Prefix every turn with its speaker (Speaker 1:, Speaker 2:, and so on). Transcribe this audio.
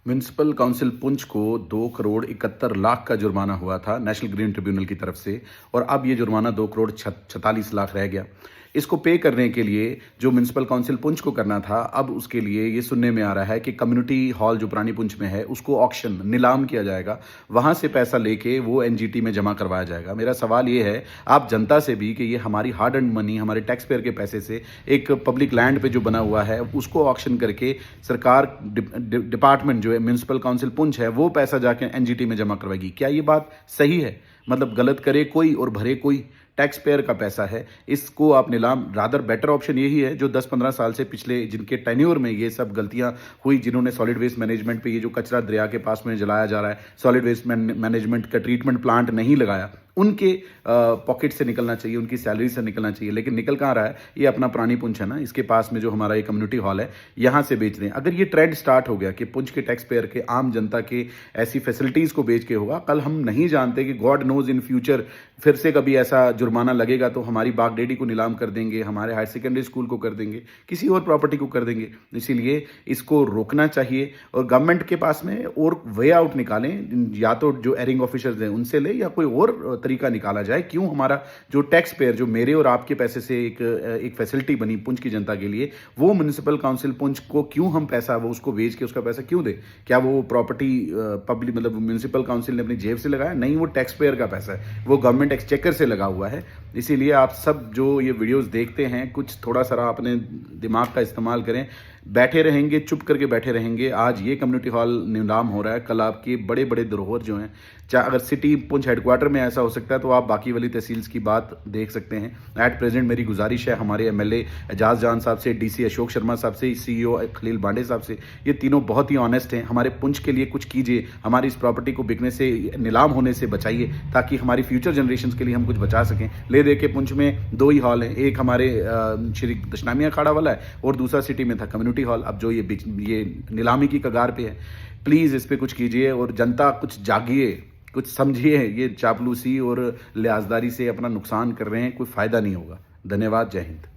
Speaker 1: Municipal council Poonch को 2 करोड़ 71 लाख का जुर्माना हुआ था नेशनल ग्रीन ट्रिब्यूनल की तरफ से, और अब ये जुर्माना 2 करोड़ 46 लाख रह गया। इसको पे करने के लिए जो म्युनिसिपल काउंसिल पुंछ को करना था, अब उसके लिए ये सुनने में आ रहा है कि कम्युनिटी हॉल जो पुरानी पुंछ में है उसको ऑक्शन नीलाम किया जाएगा, वहां से पैसा लेके वो एनजीटी में जमा करवाया जाएगा। मेरा सवाल ये है आप जनता से भी कि ये हमारी हार्ड अर्न मनी, हमारे टैक्स पेयर के पैसे से एक पब्लिक लैंड पे जो बना हुआ है उसको ऑक्शन करके सरकार डिपार्टमेंट जो है म्युनिसिपल काउंसिल पुंछ है वो पैसा जाके एनजीटी में जमा करवाएगी। क्या ये बात सही है? मतलब गलत करे कोई और भरे कोई, टैक्स पेयर का पैसा है, इसको आप नीलाम, रादर बेटर ऑप्शन यही है जो 10-15 साल से पिछले जिनके टेन्योर में ये सब गलतियां हुई, जिन्होंने सॉलिड वेस्ट मैनेजमेंट पे ये जो कचरा दरिया के पास में जलाया जा रहा है, सॉलिड वेस्ट मैनेजमेंट का ट्रीटमेंट प्लांट नहीं लगाया, उनके पॉकेट से निकलना चाहिए, उनकी सैलरी से निकलना चाहिए। लेकिन निकल कहाँ रहा है? ये अपना पुरानी पुंछ है ना, इसके पास में जो हमारा ये कम्युनिटी हॉल है यहाँ से बेच रहे हैं। अगर ये ट्रेंड स्टार्ट हो गया कि पुंछ के टैक्स पेयर के, आम जनता के ऐसी फैसिलिटीज को बेच के होगा, कल हम नहीं जानते कि गॉड नोज इन फ्यूचर फिर से कभी ऐसा जुर्माना लगेगा तो हमारी बागडेडी को नीलाम कर देंगे, हमारे हायर सेकेंडरी स्कूल को कर देंगे, किसी और प्रॉपर्टी को कर देंगे। इसीलिए इसको रोकना चाहिए और गवर्नमेंट के पास में और वे आउट निकालें, या तो जो एरिंग ऑफिसर्स हैं उनसे ले या कोई और तरीका निकाला जाए। क्यों हमारा जो टैक्स पेयर, जो मेरे और आपके पैसे से एक फैसिलिटी बनी पुंछ की जनता के लिए, वो म्युनिसिपल काउंसिल पुंछ को क्यों हम पैसा, वो उसको बेच के उसका पैसा क्यों दे? क्या वो प्रॉपर्टी पब्लिक, मतलब म्युनिसिपल काउंसिल ने अपनी जेब से लगाया? नहीं, वो टैक्स पेयर का पैसा है, वो गवर्नमेंट एक्सचेकर से लगा हुआ है। इसीलिए आप सब जो ये वीडियोस देखते हैं, कुछ थोड़ा सा अपने दिमाग का इस्तेमाल करें। बैठे रहेंगे, चुप करके बैठे रहेंगे, आज ये कम्युनिटी हॉल नीलाम हो रहा है, कल आपके बड़े बड़े धरोहर जो हैं, चाहे अगर सिटी पुंछ हेडक्वार्टर में ऐसा हो सकता है तो आप बाकी वाली तहसील्स की बात देख सकते हैं। एट प्रेजेंट मेरी गुजारिश है हमारे एमएलए एजाज जान साहब से, डीसी अशोक शर्मा साहब से, सीईओ खलील बांडे साहब से, ये तीनों बहुत ही ऑनेस्ट हैं। हमारे पुंछ के लिए कुछ कीजिए, हमारी इस प्रॉपर्टी को बिकने से, नीलाम होने से बचाइए, ताकि हमारी फ्यूचर जनरेशन के लिए हम कुछ बचा सकें। ले दे के पुंछ में 2 ही हॉल हैं, एक हमारे श्री दशनामी अखाड़ा वाला है और दूसरा सिटी में था कम्युनिटी हॉल, अब जो ये नीलामी की कगार पे है। प्लीज़ इस पे कुछ कीजिए और जनता कुछ जागिए, कुछ समझिए। ये चापलूसी और लिहाजदारी से अपना नुकसान कर रहे हैं, कोई फ़ायदा नहीं होगा। धन्यवाद। जय हिंद।